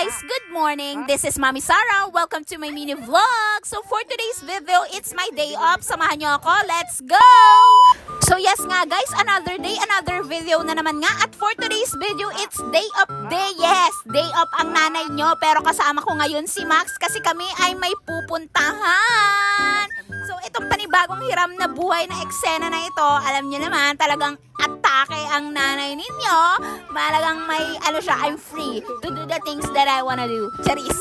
guys! Good morning! This is Mami Sarah. Welcome to my mini vlog. So for today's video, it's my day off. Samahan niyo ako. Let's go! So yes nga guys, another day, another video na naman nga. At for today's video, it's day off day. Yes, day off ang nanay nyo. Pero kasama ko ngayon si Max kasi kami ay may pupuntahan. So itong panibagong hiram na buhay na eksena na ito, alam niyo naman, talagang atake ang nanay ninyo. Malagang may, I'm free to do the things that I wanna do. Charis.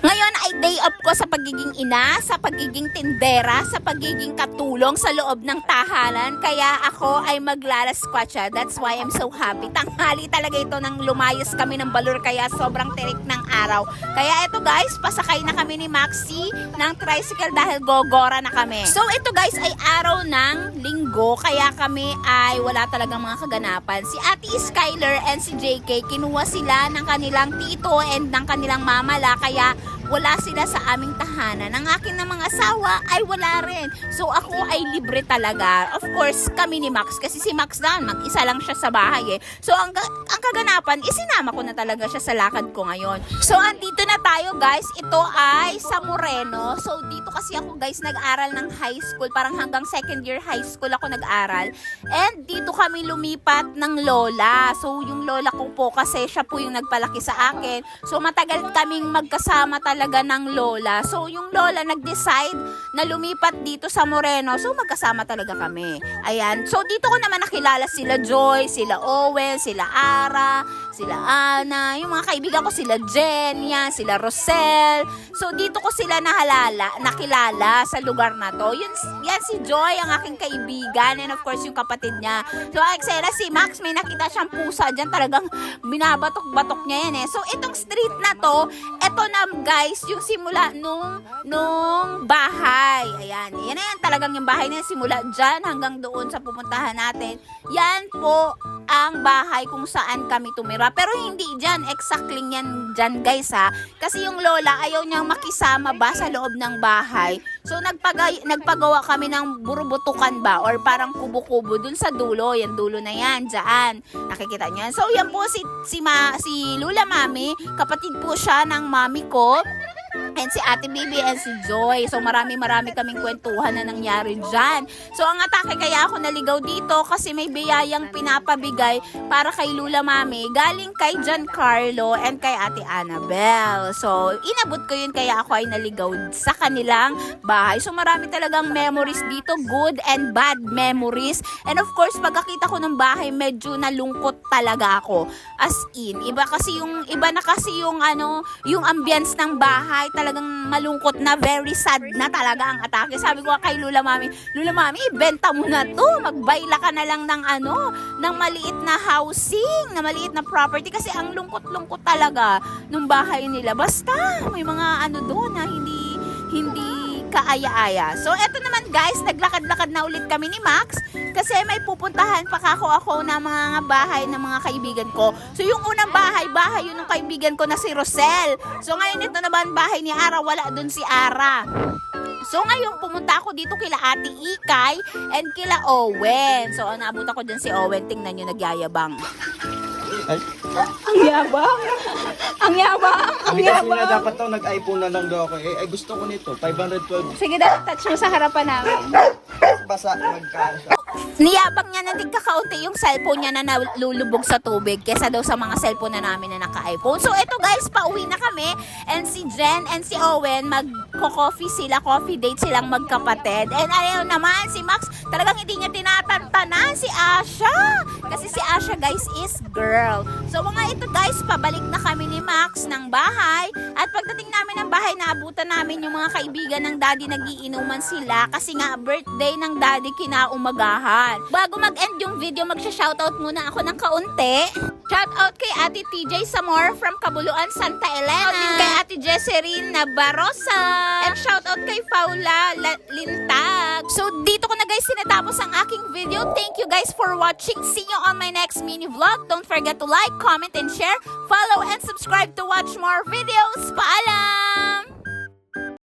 Ngayon ay day off ko sa pagiging ina, sa pagiging tindera, sa pagiging katulong sa loob ng tahanan. Kaya ako ay maglalaskwatcha. That's why I'm so happy. Tanghali talaga ito nang lumayas kami ng Balur kaya sobrang tirik ng araw. Kaya ito guys, pasakay na kami ni Maxi ng tricycle dahil gogora na kami. So ito guys ay araw ng linggo kaya kami ay wala talagang mga kaganapan. Si Ate Skyler and si JK kinuha sila ng kanilang tito and ng kanilang mamala kaya wala sila sa aming tahanan. Ang akin na mga asawa ay wala rin. So ako ay libre talaga. Of course, kami ni Max. Kasi si Max na, mag-isa lang siya sa bahay eh. So ang kaganapan, isinama ko na talaga siya sa lakad ko ngayon. So andito na tayo guys. Ito ay sa Moreno. So dito kasi ako guys nag-aral ng high school. Parang hanggang second year high school ako nag-aral. And dito kami lumipat ng lola. So yung lola ko po kasi siya po yung nagpalaki sa akin. So matagal kaming magkasama talaga ng lola. So yung lola nag-decide na lumipat dito sa Moreno. So magkasama talaga kami. Ayan. So dito ko naman nakilala sila Joy, sila Owen, sila Ara, sila Ana, yung mga kaibigan ko sila Jen, yan, sila Rosel. So dito ko sila nakilala sa lugar na to. Yan si Joy, ang aking kaibigan, and of course yung kapatid niya. So eksena si Max, may nakita siyang pusa dyan, talagang binabatok-batok niya yan eh. So itong street na to, eto na guys, yung simula nung bahay. Ayan, yan na yan talagang yung bahay na yan, simula dyan hanggang doon sa pupuntahan natin. Yan po ang bahay kung saan kami tumira. Pero hindi dyan, exactly yan dyan guys ha. Kasi yung lola ayaw niyang makisama ba sa loob ng bahay. So nagpagawa kami ng burubutukan ba or parang kubo-kubo dun sa dulo. Yan dulo na yan, dyan. Nakikita niyo yan. So yan po si Lula Mami, kapatid po siya ng mami ko. And si Ate Bibi and si Joy. So marami kaming kwentuhan na nangyari dyan. So ang atake kaya ako naligaw dito kasi may biyayang pinapabigay para kay Lula Mami galing kay Giancarlo and kay Ate Annabel. So inabot ko yun kaya ako ay naligaw sa kanilang bahay. So marami talagang memories dito, good and bad memories. And of course pagkakita ko ng bahay medyo nalungkot talaga ako. As in, iba na kasi yung yung ambience ng bahay talagang malungkot na, very sad na talaga ang atake. Sabi ko kay Lula Mami, ibenta mo na to, magbayla ka na lang ng maliit na housing, na maliit na property kasi ang lungkot-lungkot talaga nung bahay nila. Basta may mga doon na hindi kaaya-aya. So eto naman guys, naglakad-lakad na ulit kami ni Max kasi may pupuntahan pa ako na mga bahay ng mga kaibigan ko. So yung unang bahay yun ng kaibigan ko na si Rosel. So ngayon ito naman bahay ni Ara, wala dun si Ara. So ngayon pumunta ako dito kila Ate Ikay and kila Owen. So naabot ako dyan si Owen, tingnan nyo nagyayabang. Ay. Ang yabang! Ang yabang! Ang Kasi yabang! na dapat daw nag-iPhone na lang daw ako. Ay gusto ko nito, 512. Sige, touch mo sa harapan namin. Basa, magkano. Niyabang niya na din kakaunti yung cellphone niya na nalulubog sa tubig kesa daw sa mga cellphone na namin na naka-iPhone. So ito guys, pauwi na kami and si Jen and si Owen magko-coffee sila, coffee date silang magkapatid. And ayaw naman si Max, talagang hindi niya tinatantanan si Asha. Kasi si Asha guys is girl. So mga ito guys, pabalik na kami ni Max ng bahay at pagdating namin ng bahay, naabutan namin yung mga kaibigan ng daddy, nagiinuman sila kasi nga birthday ng daddy kinaumagahan. Bago mag-end yung video, magsha-shoutout muna ako ng kaunti. Shoutout kay Ate TJ Samor from Kabuluan, Santa Elena. Din kay Ate Jesserine Nabarosa. And shoutout kay Paula Lintag. So dito ko na guys sinatapos ang aking video. Thank you guys for watching. See you on my next mini vlog. Don't forget to like, comment, and share. Follow and subscribe to watch more videos. Paalam!